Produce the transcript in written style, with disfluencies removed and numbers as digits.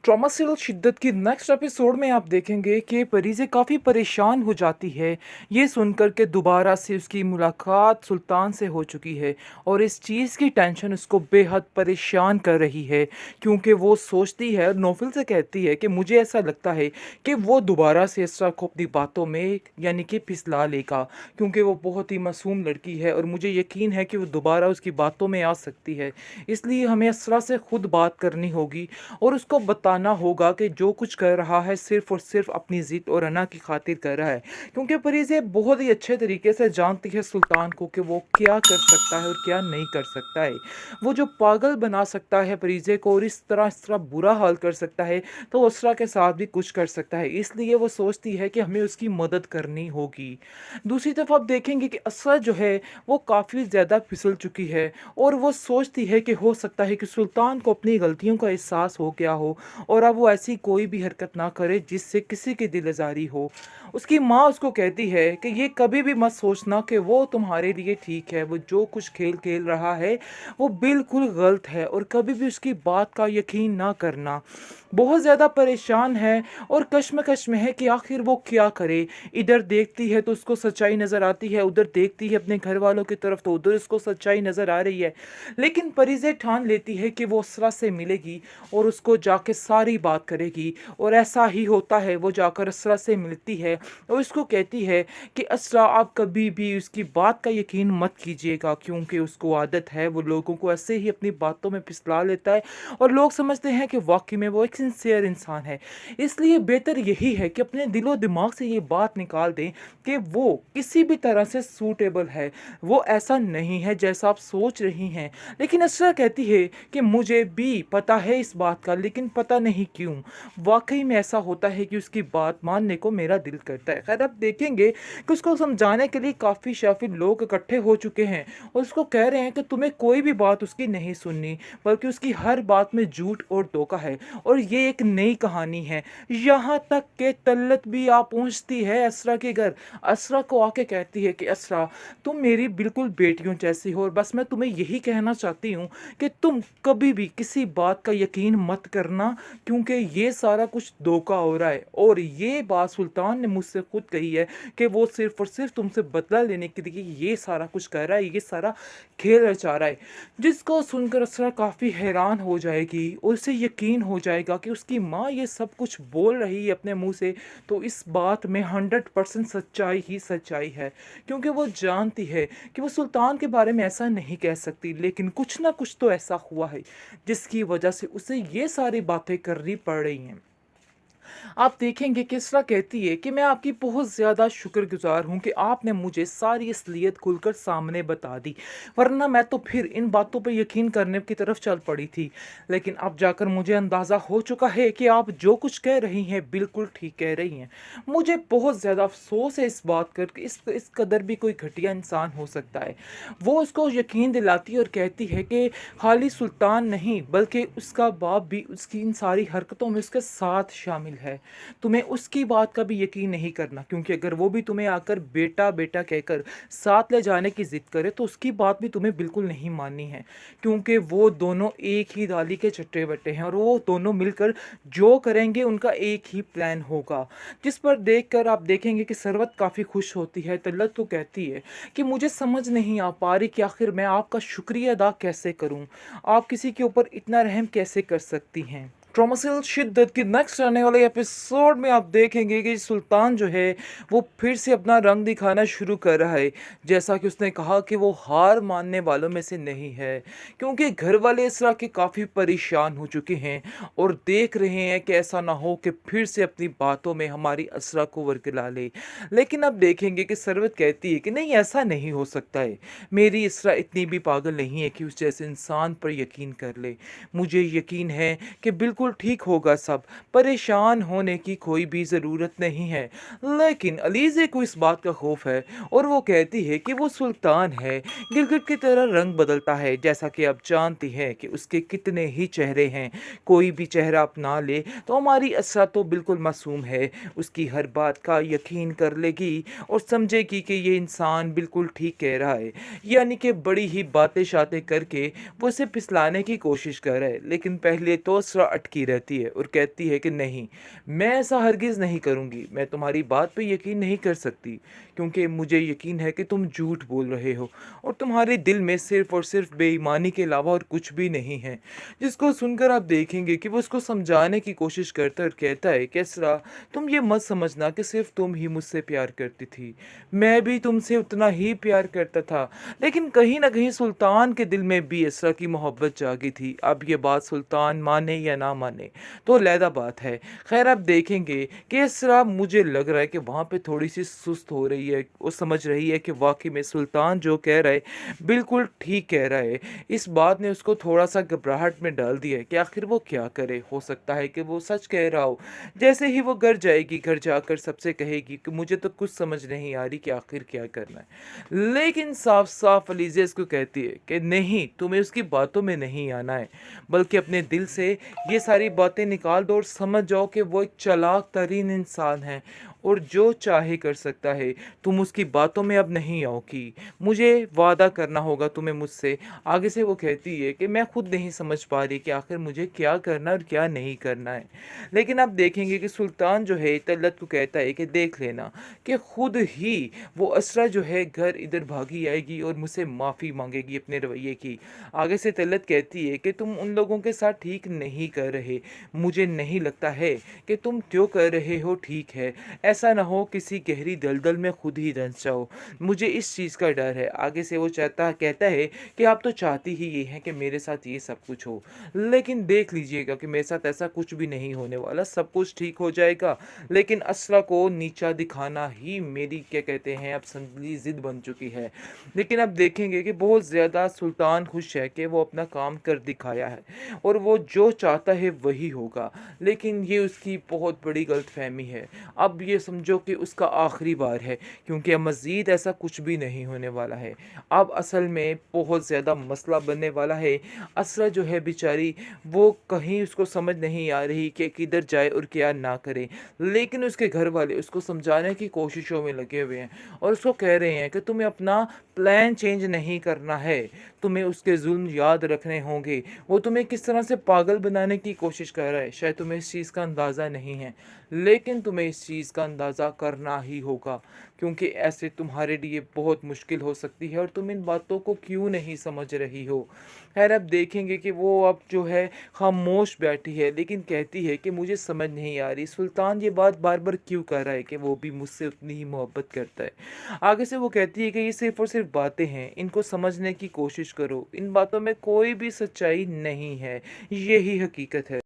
Trauma से शिद्दत की नेक्स्ट एपिसोड में आप देखेंगे कि परीज़े काफ़ी परेशान हो जाती है ये सुनकर के दोबारा से उसकी मुलाकात सुल्तान से हो चुकी है। और इस चीज़ की टेंशन उसको बेहद परेशान कर रही है, क्योंकि वो सोचती है, नौफिल से कहती है कि मुझे ऐसा लगता है कि वो दोबारा से इसरा को अपनी बातों में यानी कि फिसला लेगा, क्योंकि वो बहुत ही मासूम लड़की है और मुझे यकीन है कि वो दोबारा उसकी बातों में आ सकती है। इसलिए हमें इसरा से खुद बात करनी होगी और उसको बताना होगा कि जो कुछ कर रहा है सिर्फ़ और सिर्फ़ अपनी ज़िद और अना की खातिर कर रहा है, क्योंकि परीज़े बहुत ही अच्छे तरीके से जानती है सुल्तान को कि वो क्या कर सकता है और क्या नहीं कर सकता है। वो जो पागल बना सकता है परीज़े को और इस तरह बुरा हाल कर सकता है, तो उसरा के साथ भी कुछ कर सकता है। इसलिए वो सोचती है कि हमें उसकी मदद करनी होगी। दूसरी तरफ आप देखेंगे कि असरा जो है वो काफ़ी ज़्यादा फिसल चुकी है और वो सोचती है कि हो सकता है कि सुल्तान को अपनी गलतियों का एहसास हो गया हो और अब वो ऐसी कोई भी हरकत ना करे जिससे किसी की दिल आज़ारी हो। उसकी माँ उसको कहती है कि ये कभी भी मत सोचना कि वो तुम्हारे लिए ठीक है, वो जो कुछ खेल खेल रहा है वो बिल्कुल गलत है और कभी भी उसकी बात का यकीन ना करना। बहुत ज़्यादा परेशान है और कश्मकश में है कि आखिर वो क्या करे। इधर देखती है तो उसको सच्चाई नज़र आती है, उधर देखती है अपने घर वालों की तरफ तो उधर उसको सच्चाई नज़र आ रही है। लेकिन परीज़े ठान लेती है कि वो असरा से मिलेगी और उसको जाके सारी बात करेगी। और ऐसा ही होता है, वो जाकर असरा से मिलती है और उसको कहती है कि असरा, आप कभी भी उसकी बात का यकीन मत कीजिएगा, क्योंकि उसको आदत है, वो लोगों को ऐसे ही अपनी बातों में फिसला लेता है और लोग समझते हैं कि वाकई में वो एक सिंसियर इंसान है। इसलिए बेहतर यही है कि अपने दिलो दिमाग से ये बात निकाल दें कि वो किसी भी तरह से सूटेबल है, वो ऐसा नहीं है जैसा आप सोच रही हैं। लेकिन असरा कहती है कि मुझे भी पता है इस बात का, लेकिन पता नहीं क्यों वाकई में ऐसा होता है कि उसकी बात मानने को मेरा दिल करता है। खैर, अब देखेंगे कि उसको समझाने के लिए काफ़ी शाफी लोग इकट्ठे हो चुके हैं और उसको कह रहे हैं कि तुम्हें कोई भी बात उसकी नहीं सुननी, बल्कि उसकी हर बात में झूठ और धोखा है और ये एक नई कहानी है। यहाँ तक कि तल्लत भी आ पहुँचती है असरा के घर। असरा को आके कहती है कि असरा, तुम मेरी बिल्कुल बेटियों जैसी हो और बस मैं तुम्हें यही कहना चाहती हूँ कि तुम कभी भी किसी बात का यकीन मत करना, क्योंकि ये सारा कुछ धोखा हो रहा है। और ये बात सुल्तान ने मुझसे खुद कही है कि वो सिर्फ और सिर्फ तुमसे बदला लेने के लिए ये सारा कुछ कर रहा है, ये सारा खेल रचा रहा है। जिसको सुनकर असरा काफ़ी हैरान हो जाएगी और उसे यकीन हो जाएगा कि उसकी माँ ये सब कुछ बोल रही है अपने मुंह से, तो इस बात में 100% सच्चाई ही सच्चाई है। क्योंकि वो जानती है कि वो सुल्तान के बारे में ऐसा नहीं कह सकती, लेकिन कुछ ना कुछ तो ऐसा हुआ है जिसकी वजह से उसे ये सारी बातें करनी पड़ रही हैं। आप देखेंगे कि इसरा कहती है कि मैं आपकी बहुत ज़्यादा शुक्रगुजार हूँ कि आपने मुझे सारी असलियत खुलकर सामने बता दी, वरना मैं तो फिर इन बातों पर यकीन करने की तरफ चल पड़ी थी। लेकिन अब जाकर मुझे अंदाज़ा हो चुका है कि आप जो कुछ कह रही हैं बिल्कुल ठीक कह रही हैं। मुझे बहुत ज़्यादा अफसोस है इस बात करके, इस कदर भी कोई घटिया इंसान हो सकता है। वो उसको यकीन दिलाती है और कहती है कि खाली सुल्तान नहीं, बल्कि उसका बाप भी उसकी इन सारी हरकतों में उसके साथ शामिल है। तुम्हें उसकी बात का भी यकीन नहीं करना, क्योंकि अगर वो भी तुम्हें आकर बेटा बेटा कहकर साथ ले जाने की जिद करे तो उसकी बात भी तुम्हें बिल्कुल नहीं माननी है, क्योंकि वो दोनों एक ही डाली के चट्टे बट्टे हैं और वो दोनों मिलकर जो करेंगे उनका एक ही प्लान होगा। जिस पर देखकर आप देखेंगे कि सरवत काफ़ी खुश होती है। तल्लत तो कहती है कि मुझे समझ नहीं आ पा रही कि आखिर मैं आपका शुक्रिया अदा कैसे करूं, आप किसी के ऊपर इतना रहम कैसे कर सकती हैं। ट्रॉमासिल शिद्दत की नेक्स्ट आने वाले एपिसोड में आप देखेंगे कि सुल्तान जो है वो फिर से अपना रंग दिखाना शुरू कर रहा है। जैसा कि उसने कहा कि वो हार मानने वालों में से नहीं है, क्योंकि घर वाले इसरा के काफ़ी परेशान हो चुके हैं और देख रहे हैं कि ऐसा ना हो कि फिर से अपनी बातों में हमारी असरा को वरगला ले। लेकिन अब देखेंगे कि सरवत कहती है कि नहीं, ऐसा नहीं हो सकता है, मेरी इसरा इतनी भी पागल नहीं है कि उस जैसे इंसान पर यकीन कर ले। मुझे यकीन है कि बिल्कुल ठीक होगा सब, परेशान होने की कोई भी ज़रूरत नहीं है। लेकिन अलीज़े को इस बात का खौफ है और वो कहती है कि वो सुल्तान है, गिरगिट की तरह रंग बदलता है। जैसा कि आप जानती हैं कि उसके कितने ही चेहरे हैं, कोई भी चेहरा अपना ले तो हमारी असरा तो बिल्कुल मासूम है, उसकी हर बात का यकीन कर लेगी और समझेगी कि ये इंसान बिल्कुल ठीक कह रहा है। यानी कि बड़ी ही बातें शातें करके वो उसे फिसलाने की कोशिश कर रहा है। लेकिन पहले तो असरा अटकी की रहती है और कहती है कि नहीं, मैं ऐसा हरगिज़ नहीं करूँगी, मैं तुम्हारी बात पे यकीन नहीं कर सकती, क्योंकि मुझे यकीन है कि तुम झूठ बोल रहे हो और तुम्हारे दिल में सिर्फ़ और सिर्फ़ बेईमानी के अलावा और कुछ भी नहीं है। जिसको सुनकर आप देखेंगे कि वो उसको समझाने की कोशिश करता है और कहता है कि इसरा, तुम ये मत समझना कि सिर्फ़ तुम ही मुझसे प्यार करती थी, मैं भी तुमसे उतना ही प्यार करता था। लेकिन कहीं न कहीं सुल्तान के दिल में भी इसरा की मोहब्बत जागी थी। अब ये बात सुल्तान माने या ना माने, तो अलहदा बात है। ख़ैर आप देखेंगे कि इसरा, मुझे लग रहा है कि वहाँ पे थोड़ी-सी सुस्त हो रही है। वो समझ रही है कि वाक़ई में सुल्तान जो कह रहा है, बिल्कुल ठीक कह रहा है। इस बात ने उसको थोड़ा-सा घबराहट में डाल दिया है कि आखिर वो क्या करे? हो सकता है कि वो सच कह रहा हो। जैसे ही वो घर जाएगी, घर जाकर सबसे कहेगी कि मुझे तो कुछ समझ नहीं आ रही कि आखिर क्या करना है। लेकिन साफ-साफ अलीज़ा इसको कहती है कि नहीं, तुम्हें उसकी बातों में नहीं आना है, बल्कि अपने दिल से ये सारी बातें निकाल दो और समझ जाओ कि वो एक चालाक तरीन इंसान है और जो चाहे कर सकता है। तुम उसकी बातों में अब नहीं आओगी। मुझे वादा करना होगा तुम्हें मुझसे। आगे से वो कहती है कि मैं खुद नहीं समझ पा रही कि आखिर मुझे क्या करना है और क्या नहीं करना है। लेकिन आप देखेंगे कि सुल्तान जो है तलत को कहता है कि देख लेना कि खुद ही वो असरा जो है घर इधर भागी आएगी और मुझसे माफ़ी मांगेगी अपने रवैये की। आगे से तलत कहती है कि तुम उन लोगों के साथ ठीक नहीं कर रहे। मुझे नहीं लगता है कि तुम जो कर रहे हो ठीक है। ऐसा ना हो किसी गहरी दलदल में खुद ही धंस जाओ। मुझे इस चीज़ का डर है। आगे से वो कहता है कि आप तो चाहती ही ये हैं कि मेरे साथ ये सब कुछ हो। लेकिन देख लीजिएगा कि मेरे साथ ऐसा कुछ भी नहीं होने वाला, सब कुछ ठीक हो जाएगा। लेकिन असरा को नीचा दिखाना ही मेरी क्या कहते हैं अब संगली ज़िद बन चुकी है। लेकिन अब देखेंगे कि बहुत ज़्यादा सुल्तान खुश है कि वो अपना काम कर दिखाया है और वो जो चाहता है वही होगा। लेकिन ये उसकी बहुत बड़ी गलतफ़हमी है। अब ये समझो कि उसका आखिरी बार है, क्योंकि अब मज़ीद ऐसा कुछ भी नहीं होने वाला है। अब असल में बहुत ज़्यादा मसला बनने वाला है। असरा जो है बेचारी, वो कहीं उसको समझ नहीं आ रही कि किधर जाए और क्या ना करे। लेकिन उसके घर वाले उसको समझाने की कोशिशों में लगे हुए हैं और उसको कह रहे हैं कि तुम्हें अपना प्लान चेंज नहीं करना है, तुम्हें उसके जुल्म याद रखने होंगे। वो तुम्हें किस तरह से पागल बनाने की कोशिश कर रहा है, शायद तुम्हें इस चीज़ का अंदाज़ा नहीं है, लेकिन तुम्हें इस चीज़ का अंदाज़ा करना ही होगा, क्योंकि ऐसे तुम्हारे लिए बहुत मुश्किल हो सकती है और तुम इन बातों को क्यों नहीं समझ रही हो। खैर अब देखेंगे कि वो अब जो है खामोश बैठी है, लेकिन कहती है कि मुझे समझ नहीं आ रही सुल्तान ये बात बार बार क्यों कर रहा है कि वो भी मुझसे उतनी ही मोहब्बत करता है। आगे से वो कहती है कि ये सिर्फ़ और सिर्फ़ बातें हैं, इनको समझने की कोशिश करो, इन बातों में कोई भी सच्चाई नहीं है, यही हकीकत है।